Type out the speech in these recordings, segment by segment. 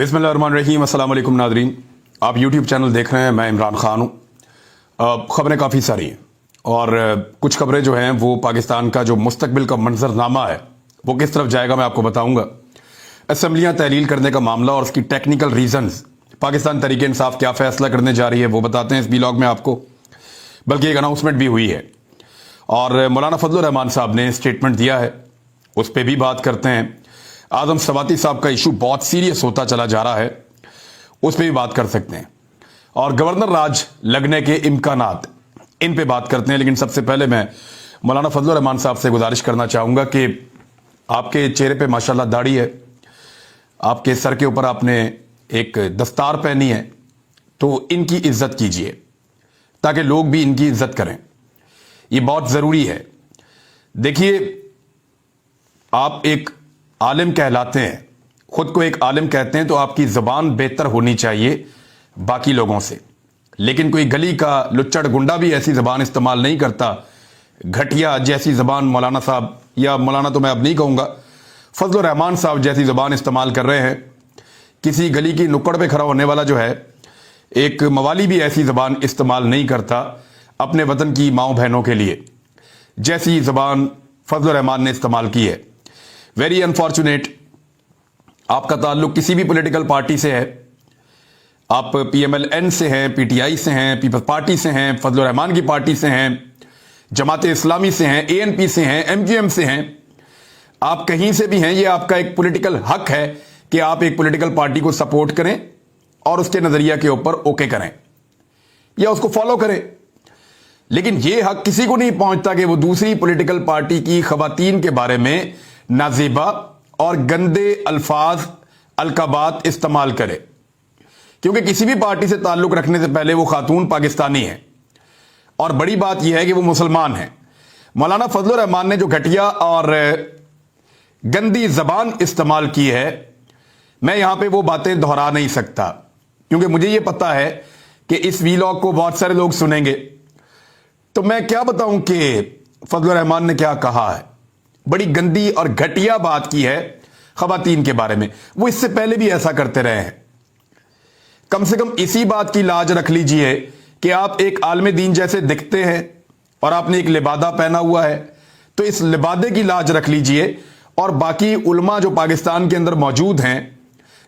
बिस्मिल्लाहिर्रहमानिर्रहीम। अस्सलाम वालेकुम नादरीन, आप यूट्यूब चैनल देख रहे हैं। मैं इमरान खान हूँ। ख़बरें काफ़ी सारी हैं और कुछ खबरें जो हैं वो पाकिस्तान का जो मुस्तकबिल का मंजरनामा है वो किस तरफ जाएगा मैं आपको बताऊँगा। असम्बलियाँ तहलील करने का मामला और उसकी टेक्निकल रीजंस, पाकिस्तान तहरीक इंसाफ क्या फ़ैसला करने जा रही है वो बताते हैं इस व्लॉग में आपको। बल्कि एक अनाउंसमेंट भी हुई है और मौलाना फजलुर रहमान साहब ने स्टेटमेंट दिया है, उस पर भी बात करते हैं। आदम सवाती साहब का इशू बहुत सीरियस होता चला जा रहा है, उस पर भी बात कर सकते हैं। और गवर्नर राज लगने के इम्कानात, इन पे बात करते हैं। लेकिन सबसे पहले मैं मौलाना फजलुर रहमान साहब से गुजारिश करना चाहूँगा कि आपके चेहरे पे माशाल्लाह दाढ़ी है, आपके सर के ऊपर आपने एक दस्तार पहनी है, तो इनकी इज्जत कीजिए ताकि लोग भी इनकी इज्जत करें। ये बहुत ज़रूरी है। देखिए, आप एक आलिम कहलाते हैं, खुद को एक आलिम कहते हैं, तो आपकी ज़बान बेहतर होनी चाहिए बाकी लोगों से। लेकिन कोई गली का लुच्चड़ गुंडा भी ऐसी ज़बान इस्तेमाल नहीं करता, घटिया जैसी ज़बान मौलाना साहब, या मौलाना तो मैं अब नहीं कहूँगा, फजलुर रहमान साहब जैसी ज़बान इस्तेमाल कर रहे हैं। किसी गली की नुक्कड़ पे खड़ा होने वाला जो है, एक मवाली भी ऐसी ज़बान इस्तेमाल नहीं करता अपने वतन की माओ बहनों के लिए, जैसी ज़बान फजलुर रहमान ने इस्तेमाल की है। वेरी अनफॉर्चुनेट, आपका ताल्लुक किसी भी पॉलिटिकल पार्टी से है, आप PMLN से हैं, PTI से हैं, पीपल्स पार्टी से हैं, फजलुर रहमान की पार्टी से हैं, जमात इस्लामी से हैं, ANP से हैं, MQM से हैं, आप कहीं से भी हैं, ये आपका एक पॉलिटिकल हक है कि आप एक पॉलिटिकल पार्टी को सपोर्ट करें और उसके नज़रिया के ऊपर ओके करें या उसको फॉलो करें। लेकिन ये हक किसी को नहीं पहुंचता कि वो दूसरी पॉलिटिकल पार्टी की खवातीन के बारे में नाज़ेबा और गंदे अल्फाज अलकाबात इस्तेमाल करे, क्योंकि किसी भी पार्टी से ताल्लुक रखने से पहले वो खातून पाकिस्तानी है और बड़ी बात यह है कि वो मुसलमान है। मौलाना फजलुर रहमान ने जो घटिया और गंदी ज़बान इस्तेमाल की है, मैं यहां पे वो बातें दोहरा नहीं सकता, क्योंकि मुझे ये पता है कि इस वीलॉग को बहुत सारे लोग सुनेंगे। तो मैं क्या बताऊं कि फजलुर रहमान ने क्या कहा है। बड़ी गंदी और घटिया बात की है खवातीन के बारे में। वो इससे पहले भी ऐसा करते रहे हैं। कम से कम इसी बात की लाज रख लीजिए कि आप एक आलम दीन जैसे दिखते हैं और आपने एक लिबादा पहना हुआ है, तो इस लिबादे की लाज रख लीजिए। और बाकी उलमा जो पाकिस्तान के अंदर मौजूद हैं,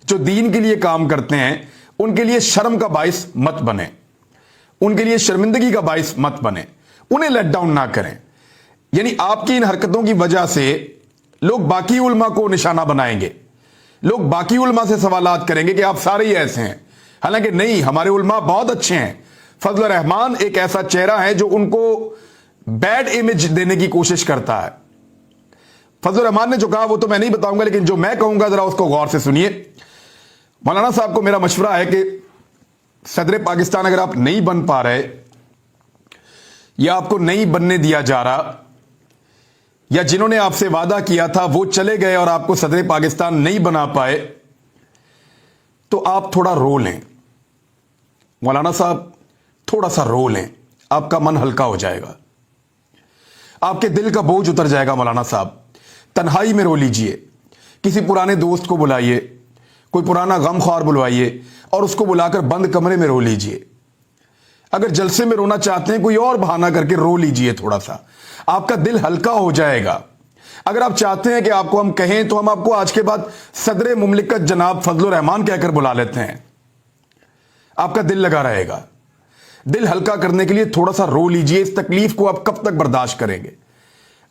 जो दीन के लिए काम करते हैं, उनके लिए शर्म का बाइस मत बने, उनके लिए शर्मिंदगी का बाइस मत बने, उन्हें लेट डाउन ना करें। यानी आपकी इन हरकतों की वजह से लोग बाकी उलमा को निशाना बनाएंगे, लोग बाकी उलमा से सवालात करेंगे कि आप सारे ही ऐसे हैं। हालांकि नहीं, हमारे उलमा बहुत अच्छे हैं। फजलुर रहमान एक ऐसा चेहरा है जो उनको बैड इमेज देने की कोशिश करता है। फजलुर रहमान ने जो कहा वो तो मैं नहीं बताऊंगा, लेकिन जो मैं कहूंगा जरा उसको गौर से सुनिए। मौलाना साहब को मेरा मशवरा है कि सदर पाकिस्तान अगर आप नहीं बन पा रहे, या आपको नहीं बनने दिया जा रहा, या जिन्होंने आपसे वादा किया था वो चले गए और आपको सदर पाकिस्तान नहीं बना पाए, तो आप थोड़ा रो लें। मौलाना साहब थोड़ा सा रो लें, आपका मन हल्का हो जाएगा, आपके दिल का बोझ उतर जाएगा। मौलाना साहब तन्हाई में रो लीजिए, किसी पुराने दोस्त को बुलाइए, कोई पुराना गमख्वार बुलवाइए और उसको बुलाकर बंद कमरे में रो लीजिए। अगर जलसे में रोना चाहते हैं, कोई और बहाना करके रो लीजिए, थोड़ा सा आपका दिल हल्का हो जाएगा। अगर आप चाहते हैं कि आपको हम कहें, तो हम आपको आज के बाद सदर मुमलिकत जनाब फजलुर रहमान कहकर बुला लेते हैं, आपका दिल लगा रहेगा। दिल हल्का करने के लिए थोड़ा सा रो लीजिए। इस तकलीफ को आप कब तक बर्दाश्त करेंगे?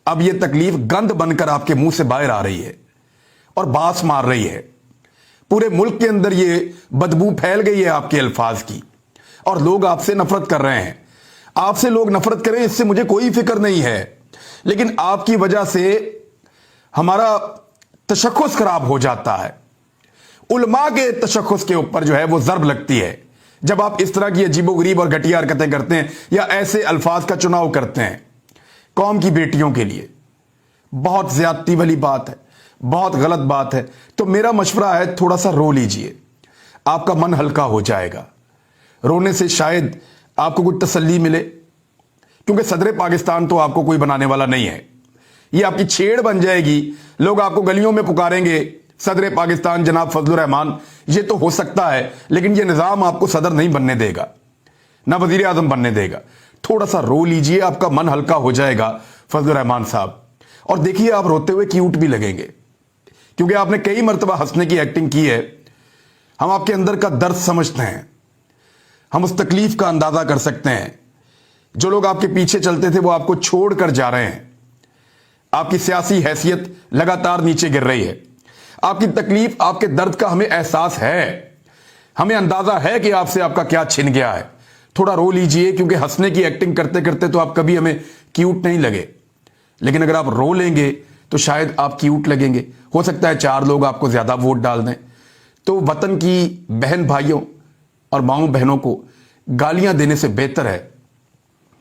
अब यह तकलीफ गंद बनकर आपके मुंह से बाहर आ रही है और बास मार रही है। पूरे मुल्क के अंदर यह बदबू फैल गई है आपके अल्फाज की, और लोग आपसे नफरत कर रहे हैं। आपसे लोग नफरत करें, इससे मुझे कोई फिक्र नहीं है, लेकिन आपकी वजह से हमारा तशख्खुस खराब हो जाता है। उलमा के तशख्खुस के ऊपर जो है वो ज़र्ब लगती है जब आप इस तरह की अजीबोगरीब और घटिया हरकतें करते हैं या ऐसे अल्फाज का चुनाव करते हैं कौम की बेटियों के लिए। बहुत ज्यादती वाली बात है, बहुत गलत बात है। तो मेरा मशवरा है, थोड़ा सा रो लीजिए, आपका मन हल्का हो जाएगा। रोने से शायद आपको कुछ तसल्ली मिले, क्योंकि सदर पाकिस्तान तो आपको कोई बनाने वाला नहीं है। ये आपकी छेड़ बन जाएगी, लोग आपको गलियों में पुकारेंगे, सदर पाकिस्तान जनाब फजलुर रहमान, ये तो हो सकता है, लेकिन ये निजाम आपको सदर नहीं बनने देगा, ना वजीर आजम बनने देगा। थोड़ा सा रो लीजिए, आपका मन हल्का हो जाएगा फजलुर रहमान साहब, और देखिए आप रोते हुए क्यूट भी लगेंगे, क्योंकि आपने कई मरतबा हंसने की एक्टिंग की है। हम आपके अंदर का दर्द समझते हैं, हम उस तकलीफ का अंदाजा कर सकते हैं। जो लोग आपके पीछे चलते थे वो आपको छोड़कर जा रहे हैं, आपकी सियासी हैसियत लगातार नीचे गिर रही है। आपकी तकलीफ, आपके दर्द का हमें एहसास है, हमें अंदाजा है कि आपसे आपका क्या छिन गया है। थोड़ा रो लीजिए, क्योंकि हंसने की एक्टिंग करते करते तो आप कभी हमें क्यूट नहीं लगे, लेकिन अगर आप रो लेंगे तो शायद आप क्यूट लगेंगे। हो सकता है 4 लोग आपको ज्यादा वोट डाल दें। तो वतन की बहन भाइयों और माओ बहनों को गालियां देने से बेहतर है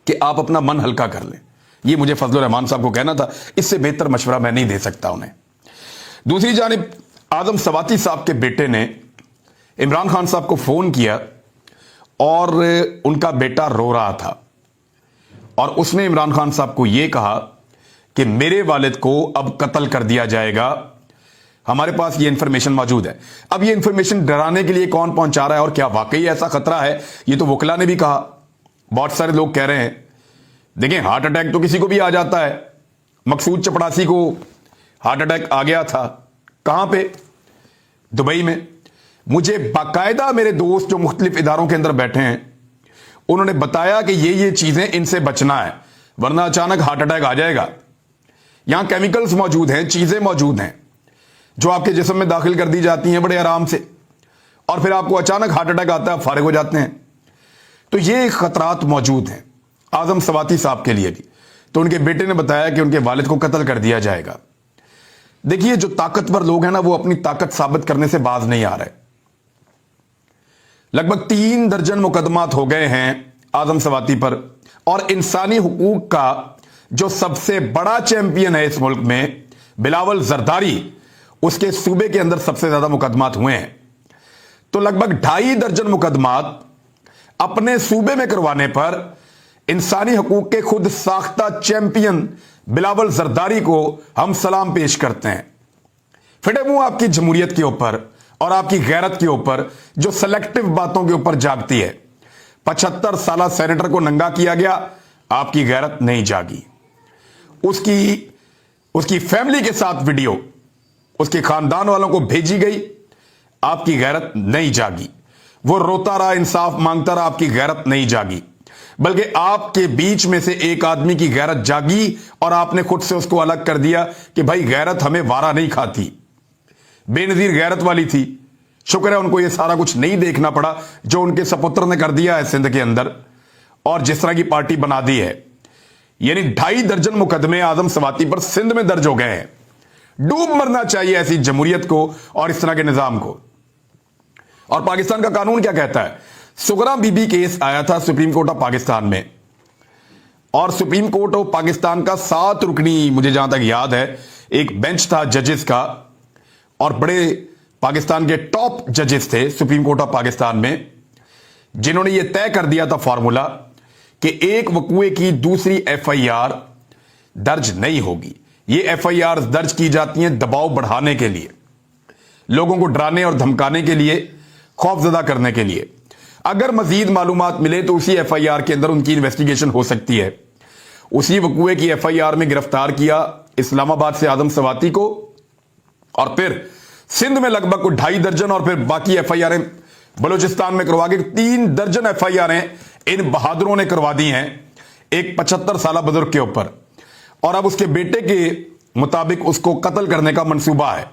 कि आप अपना मन हल्का कर लें। ये मुझे फजलुर रहमान साहब को कहना था, इससे बेहतर मशवरा मैं नहीं दे सकता उन्हें। दूसरी जानिब आजम सवाती साहब के बेटे ने इमरान खान साहब को फोन किया और उनका बेटा रो रहा था, और उसने इमरान खान साहब को यह कहा कि मेरे वालिद को अब कत्ल कर दिया जाएगा, हमारे पास ये इंफॉर्मेशन मौजूद है। अब ये इंफॉर्मेशन डराने के लिए कौन पहुंचा रहा है और क्या वाकई ऐसा खतरा है, ये तो वकला ने भी कहा। बहुत सारे लोग कह रहे हैं, देखें हार्ट अटैक तो किसी को भी आ जाता है, मकसूद चपड़ासी को हार्ट अटैक आ गया था, कहां पे, दुबई में। मुझे बाकायदा मेरे दोस्त जो मुख्तलिफ इदारों के अंदर बैठे हैं, उन्होंने बताया कि ये चीजें, इनसे बचना है, वरना अचानक हार्ट अटैक आ जाएगा। यहां केमिकल्स मौजूद हैं, चीजें मौजूद हैं जो आपके जिस्म में दाखिल कर दी जाती हैं बड़े आराम से, और फिर आपको अचानक हार्ट अटैक आता है, फारिग हो जाते हैं। तो ये खतरात मौजूद हैं आजम सवाती साहब के लिए भी। तो उनके बेटे ने बताया कि उनके वालिद को कत्ल कर दिया जाएगा। देखिए, जो ताकतवर लोग हैं ना, वो अपनी ताकत साबित करने से बाज नहीं आ रहे। लगभग 3 दर्जन मुकदमात हो गए हैं आजम सवाती पर, और इंसानी हुकूक का जो सबसे बड़ा चैंपियन है इस मुल्क में, बिलावल जरदारी, उसके सूबे के अंदर सबसे ज्यादा मुकदमात हुए हैं। तो लगभग 2.5 दर्जन मुकदमात अपने सूबे में करवाने पर इंसानी हकूक के खुद साख्ता चैंपियन बिलावल जरदारी को हम सलाम पेश करते हैं। फिटे मुंह आपकी जमहूरियत के ऊपर और आपकी गैरत के ऊपर, जो सेलेक्टिव बातों के ऊपर जागती है। 75 साल सेनेटर को नंगा किया गया, आपकी गैरत नहीं जागी। उसकी फैमिली के साथ वीडियो उसके खानदान वालों को भेजी गई, आपकी गैरत नहीं जागी। वो रोता रहा, इंसाफ मांगता रहा, आपकी गैरत नहीं जागी। बल्कि आपके बीच में से एक आदमी की गैरत जागी और आपने खुद से उसको अलग कर दिया कि भाई गैरत हमें वारा नहीं खाती। बेनजीर गैरत वाली थी, शुक्र है उनको ये सारा कुछ नहीं देखना पड़ा जो उनके सपुत्र ने कर दिया है सिंध के अंदर, और जिस तरह की पार्टी बना दी है। यानी 2.5 दर्जन मुकदमे आजम सवाती पर सिंध में दर्ज हो गए हैं। डूब मरना चाहिए ऐसी जमहूरियत को और इस तरह के निजाम को। और पाकिस्तान का कानून क्या कहता है? सुगरा बीबी केस आया था सुप्रीम कोर्ट ऑफ पाकिस्तान में, और सुप्रीम कोर्ट ऑफ पाकिस्तान का 7 रुकनी, मुझे जहां तक याद है, एक बेंच था जजेस का, और बड़े पाकिस्तान के टॉप जजेस थे सुप्रीम कोर्ट ऑफ पाकिस्तान में, जिन्होंने यह तय कर दिया था फॉर्मूला कि एक वकूए की दूसरी FIR दर्ज नहीं होगी। ये FIR दर्ज की जाती हैं दबाव बढ़ाने के लिए, लोगों को डराने और धमकाने के लिए, खौफजदा करने के लिए। अगर मजीद मालूमात मिले तो उसी FIR के अंदर उनकी इन्वेस्टिगेशन हो सकती है। उसी वकूए की FIR में गिरफ्तार किया इस्लामाबाद से आजम सवाती को, और फिर सिंध में लगभग 2.5 दर्जन, और फिर बाकी FIR बलूचिस्तान में करवा के 3 दर्जन FIR इन बहादुरों ने करवा दी हैं एक 75 साल बुजुर्ग के ऊपर। और अब उसके बेटे के मुताबिक उसको कत्ल करने का मंसूबा है।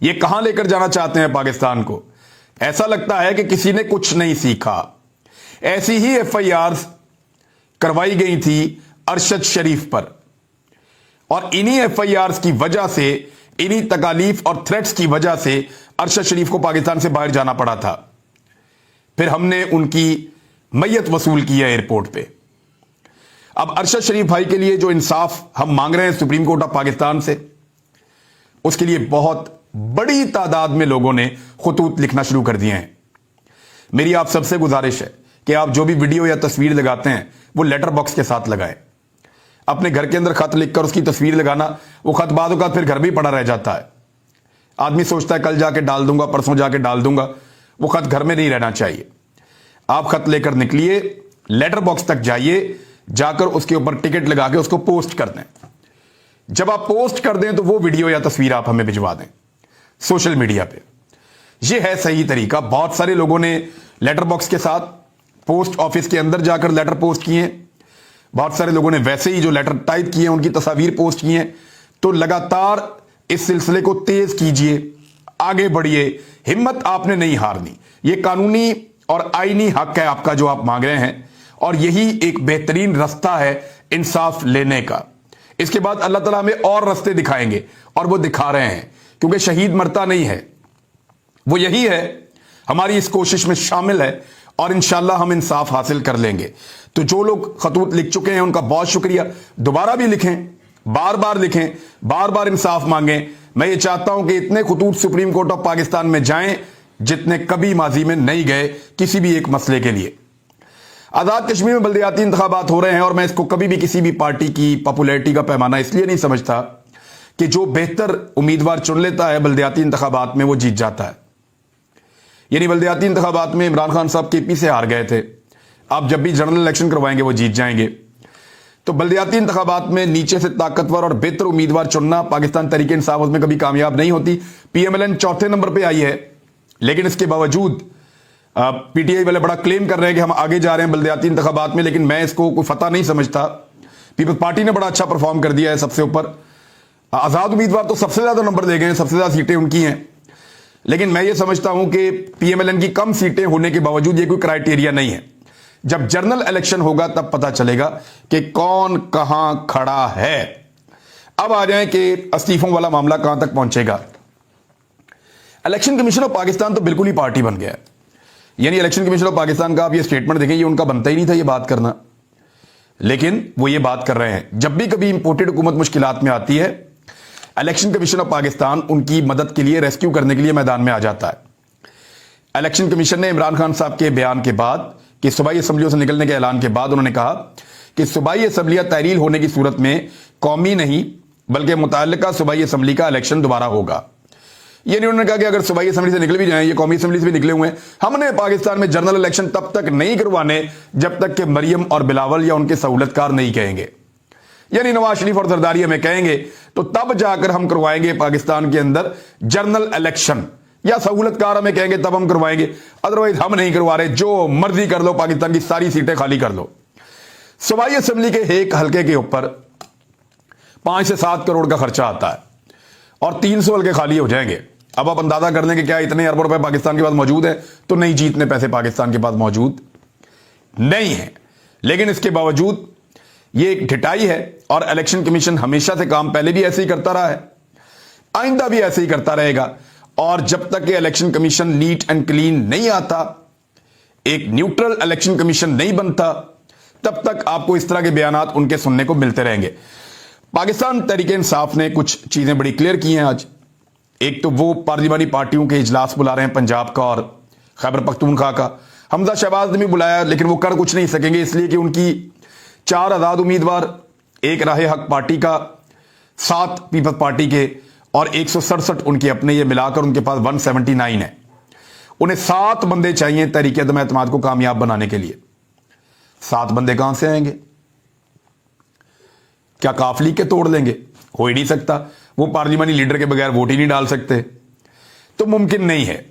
ये कहां लेकर जाना चाहते हैं पाकिस्तान को? ऐसा लगता है कि किसी ने कुछ नहीं सीखा। ऐसी ही FIRs करवाई गई थी अरशद शरीफ पर, और इन्हीं FIRs की वजह से, इन्हीं तकालीफ और थ्रेट्स की वजह से अरशद शरीफ को पाकिस्तान से बाहर जाना पड़ा था। फिर हमने उनकी मैयत वसूल की है एयरपोर्ट पे। अब अरशद शरीफ भाई के लिए जो इंसाफ हम मांग रहे हैं सुप्रीम कोर्ट ऑफ पाकिस्तान से, उसके लिए बहुत बड़ी तादाद में लोगों ने खुतूत लिखना शुरू कर दिए हैं। मेरी आप सबसे गुजारिश है कि आप जो भी वीडियो या तस्वीर लगाते हैं वो लेटर बॉक्स के साथ लगाएं। अपने घर के अंदर खत लिखकर उसकी तस्वीर लगाना, वो खत बाद फिर घर भी पड़ा रह जाता है। आदमी सोचता है कल जाके डाल दूंगा, परसों जाके डाल दूंगा। वो खत घर में नहीं रहना चाहिए। आप खत लेकर निकलिए, लेटर बॉक्स तक जाइए, जाकर उसके ऊपर टिकट लगा के उसको पोस्ट कर दें। जब आप पोस्ट कर दें तो वो वीडियो या तस्वीर आप हमें भिजवा दें सोशल मीडिया पे। ये है सही तरीका। बहुत सारे लोगों ने लेटर बॉक्स के साथ पोस्ट ऑफिस के अंदर जाकर लेटर पोस्ट किए, बहुत सारे लोगों ने वैसे ही जो लेटर टाइप किए उनकी तस्वीर पोस्ट किए। तो लगातार इस सिलसिले को तेज कीजिए, आगे बढ़िए, हिम्मत आपने नहीं हारनी। ये कानूनी और आईनी हक है आपका जो आप मांग रहे हैं, और यही एक बेहतरीन रास्ता है इंसाफ लेने का। इसके बाद अल्लाह ताला हमें और रास्ते दिखाएंगे, और वो दिखा रहे हैं, क्योंकि शहीद मरता नहीं है। वो यही है, हमारी इस कोशिश में शामिल है, और इंशाल्लाह हम इंसाफ हासिल कर लेंगे। तो जो लोग खतूत लिख चुके हैं उनका बहुत शुक्रिया। दोबारा भी लिखें, बार बार लिखें, बार बार इंसाफ मांगें। मैं ये चाहता हूं कि इतने खतूत सुप्रीम कोर्ट ऑफ पाकिस्तान में जाएं जितने कभी माजी में नहीं गए किसी भी एक मसले के लिए। आजाद कश्मीर में बल्दियाती इंतखाबात हो रहे हैं, और मैं इसको कभी भी किसी भी पार्टी की पॉपुलैरिटी का पैमाना इसलिए नहीं समझता कि जो बेहतर उम्मीदवार चुन लेता है बल्दियाती इंतखाबात में वो जीत जाता है। यानी बल्दियाती इंतखाबात में इमरान खान साहब केपी से हार गए थे, आप जब भी जनरल इलेक्शन करवाएंगे वो जीत जाएंगे। तो बल्दियाती इंतखाबात में नीचे से ताकतवर और बेहतर उम्मीदवार चुनना पाकिस्तान तहरीक इंसाफ उसमें कभी कामयाब नहीं होती। पीएमएलएन चौथे नंबर पर आई है, लेकिन इसके बावजूद पीटीआई वाले बड़ा क्लेम कर रहे हैं कि हम आगे जा रहे हैं बल्दियाती इंतखाबात में, लेकिन मैं इसको कोई फतह नहीं समझता। पीपल्स पार्टी ने बड़ा अच्छा परफॉर्म कर दिया है सबसे ऊपर। आजाद उम्मीदवार तो सबसे ज्यादा नंबर ले गए, सबसे ज्यादा सीटें उनकी हैं, लेकिन मैं ये समझता हूं कि पीएमएलएन की कम सीटें होने के बावजूद ये कोई क्राइटेरिया नहीं है। जब जनरल इलेक्शन होगा तब पता चलेगा कि कौन कहां खड़ा है। अब आ जाए कि इस्तीफों वाला मामला कहां तक पहुंचेगा। इलेक्शन कमीशन ऑफ पाकिस्तान तो बिल्कुल ही पार्टी बन गया है। यानी इलेक्शन कमीशन ऑफ पाकिस्तान का आप ये स्टेटमेंट देखें, ये उनका बनता ही नहीं था ये बात करना, लेकिन वो ये बात कर रहे हैं। जब भी कभी इंपोर्टेड हुकूमत मुश्किलात में आती है, इलेक्शन कमीशन ऑफ पाकिस्तान उनकी मदद के लिए, रेस्क्यू करने के लिए मैदान में आ जाता है। इलेक्शन कमीशन ने इमरान खान साहब के बयान के बाद कि सूबाई असम्बलियों से निकलने के ऐलान के बाद उन्होंने कहा कि सूबाई असम्बलियां तहरील होने की सूरत में कौमी नहीं बल्कि मुतल्लिका सूबाई असम्बली का इलेक्शन दोबारा होगा। यानी उन्होंने कहा कि अगर सूबाई असम्बली से निकल भी जाएं, ये कौमी असम्बली से भी निकले हुए हैं, हमने पाकिस्तान में जनरल इलेक्शन तब तक नहीं करवाने जब तक कि मरियम और बिलावल या उनके सहूलतकार नहीं कहेंगे। यानी नवाज शरीफ और जरदारी हमें कहेंगे तो तब जाकर हम करवाएंगे पाकिस्तान के अंदर जनरल इलेक्शन, या सहूलतकार हमें कहेंगे तब हम करवाएंगे, अदरवाइज हम नहीं करवा रहे, जो मर्जी कर लो, पाकिस्तान की सारी सीटें खाली कर लो। सूबाई असम्बली के एक हल्के के ऊपर 5 से 7 करोड़ का खर्चा आता है, और 300 हल्के खाली हो जाएंगे। अब आप अंदाजा कर लें कि क्या इतने अरबों रुपए पाकिस्तान के पास मौजूद है? तो नहीं जी, इतने पैसे पाकिस्तान के पास मौजूद नहीं है। लेकिन इसके बावजूद ये एक ढिठाई है, और इलेक्शन कमीशन हमेशा से काम पहले भी ऐसे ही करता रहा है, आइंदा भी ऐसे ही करता रहेगा। और जब तक ये election commission neat and clean नहीं आता, एक न्यूट्रल इलेक्शन कमीशन नहीं बनता, तब तक आपको इस तरह के बयानात उनके सुनने को मिलते रहेंगे। पाकिस्तान तहरीक इंसाफ ने कुछ चीजें बड़ी क्लियर की हैं आज। एक तो वो पार्लिमानी पार्टियों के इजलास बुला रहे हैं, पंजाब का और खैबर पख्तूनख्वा का। हमजा शहबाज ने भी बुलाया, लेकिन वो कर कुछ नहीं सकेंगे, इसलिए कि उनकी 4 आजाद उम्मीदवार, एक राह हक पार्टी का, 7 पीपल्स पार्टी के, और 167 उनके अपने, ये मिलाकर उनके पास 179 है। उन्हें 7 बंदे चाहिए तहरीक अदम एतमाद को कामयाब बनाने के लिए। 7 बंदे कहां से आएंगे? क्या काफली के तोड़ लेंगे? हो ही नहीं सकता। वो पार्लिमानी लीडर के बगैर वोट ही नहीं डाल सकते, तो मुमकिन नहीं है।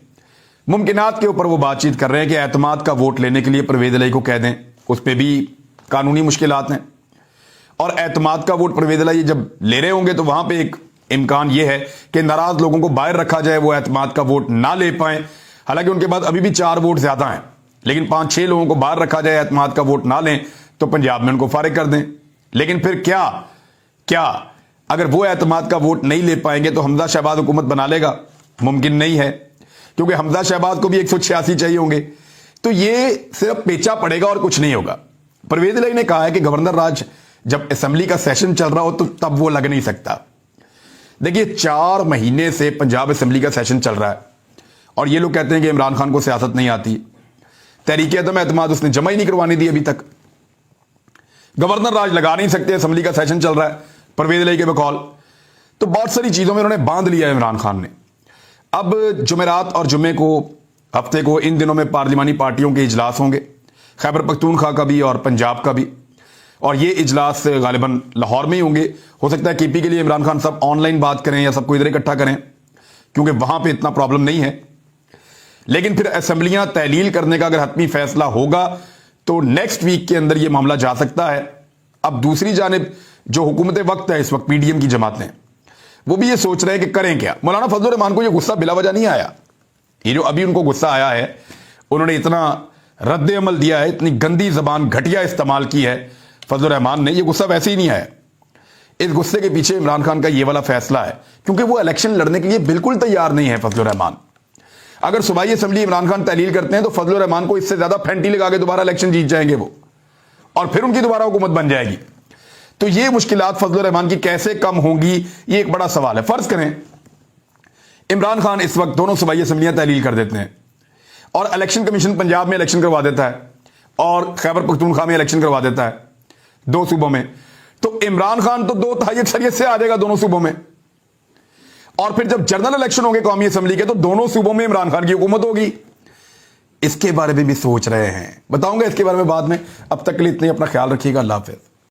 मुमकिनात के ऊपर वो बातचीत कर रहे हैं कि एतमाद का वोट लेने के लिए परवेज इलाही को कह दें, उस पर भी कानूनी मुश्किलात हैं। और एतमाद का वोट परवेज इलाही जब ले रहे होंगे तो वहां पे एक इम्कान यह है कि नाराज लोगों को बाहर रखा जाए, वो एतमाद का वोट ना ले पाए। हालांकि उनके पास अभी भी 4 वोट ज्यादा हैं, लेकिन 5-6 लोगों को बाहर रखा जाए, एतमाद का वोट ना लें, तो पंजाब में उनको फारिग कर दें। लेकिन फिर क्या अगर वो एतमाद का वोट नहीं ले पाएंगे तो हमजा शहबाज हुकूमत बना लेगा? मुमकिन नहीं है, क्योंकि हमजा शहबाज को भी 186 चाहिए होंगे। तो ये सिर्फ पेचा पड़ेगा और कुछ नहीं होगा। परवेज इलाही ने कहा है कि गवर्नर राज जब असेंबली का सेशन चल रहा हो तो तब वो लग नहीं सकता। देखिए, 4 महीने से पंजाब असेंबली का सेशन चल रहा है, और ये लोग कहते हैं कि इमरान खान को सियासत नहीं आती। तहरीक अदम एतमाद उसने जमा ही नहीं करवाने दी अभी तक। गवर्नर राज लगा नहीं सकते, असेंबली का सेशन चल रहा है परवेज इलाही के बकौल। तो बहुत सारी चीजों में उन्होंने बांध लिया है इमरान खान ने। اب جمعرات اور جمعے کو ہفتے کو ان دنوں میں پارلیمانی پارٹیوں کے اجلاس ہوں گے، خیبر پختونخوا کا بھی اور پنجاب کا بھی، اور یہ اجلاس غالباً لاہور میں ہی ہوں گے۔ ہو سکتا ہے کے پی کے لیے عمران خان صاحب آن لائن بات کریں یا سب کو ادھر اکٹھا کریں، کیونکہ وہاں پہ اتنا پرابلم نہیں ہے۔ لیکن پھر اسمبلیاں تحلیل کرنے کا اگر حتمی فیصلہ ہوگا تو نیکسٹ ویک کے اندر یہ معاملہ جا سکتا ہے۔ اب دوسری جانب جو حکومت وقت ہے اس وقت پی ڈی ایم کی جماعتیں، وہ بھی یہ سوچ رہے ہیں کہ کریں کیا۔ مولانا فضل الرحمان کو یہ غصہ بلا وجہ نہیں آیا، یہ جو ابھی ان کو غصہ آیا ہے، انہوں نے اتنا رد عمل دیا ہے، اتنی گندی زبان گھٹیا استعمال کی ہے فضل الرحمان نے، یہ غصہ ویسے ہی نہیں آیا۔ اس غصے کے پیچھے عمران خان کا یہ والا فیصلہ ہے، کیونکہ وہ الیکشن لڑنے کے لیے بالکل تیار نہیں ہے فضل الرحمان۔ اگر صوبائی اسمبلی عمران خان تحلیل کرتے ہیں تو فضل الرحمان کو اس سے زیادہ پھینٹی لگا کے دوبارہ الیکشن جیت جائیں گے وہ، اور پھر ان کی دوبارہ حکومت بن جائے گی۔ تو یہ مشکلات فضل الرحمان کی کیسے کم ہوں گی، یہ ایک بڑا سوال ہے۔ فرض کریں عمران خان اس وقت دونوں صوبائی اسمبلیاں تحلیل کر دیتے ہیں اور الیکشن کمیشن پنجاب میں الیکشن کروا دیتا ہے اور خیبر پختونخوا میں الیکشن کروا دیتا ہے، دو صوبوں میں، تو عمران خان تو 2/3 اکثریت سے آ جائے گا دونوں صوبوں میں، اور پھر جب جنرل الیکشن ہوں گے قومی اسمبلی کے تو دونوں صوبوں میں عمران خان کی حکومت ہوگی۔ اس کے بارے میں بھی سوچ رہے ہیں، بتاؤں گا اس کے بارے میں بعد میں۔ اب تک کے لیے اتنے، اپنا خیال رکھیے گا، اللہ حافظ۔